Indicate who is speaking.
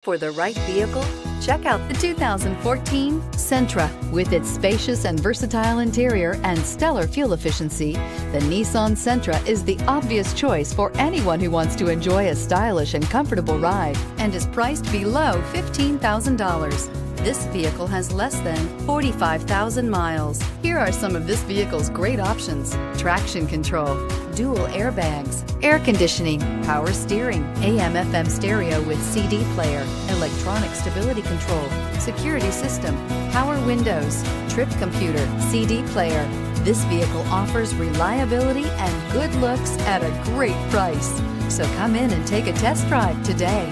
Speaker 1: For the right vehicle, check out the 2014 Sentra. With its spacious and versatile interior and stellar fuel efficiency, the Nissan Sentra is the obvious choice for anyone who wants to enjoy a stylish and comfortable ride and is priced below $15,000. This vehicle has less than 45,000 miles. Here are some of this vehicle's great options: traction control, dual airbags, air conditioning, power steering, AM/FM stereo with CD player, electronic stability control, security system, power windows, trip computer, CD player. This vehicle offers reliability and good looks at a great price. So come in and take a test drive today.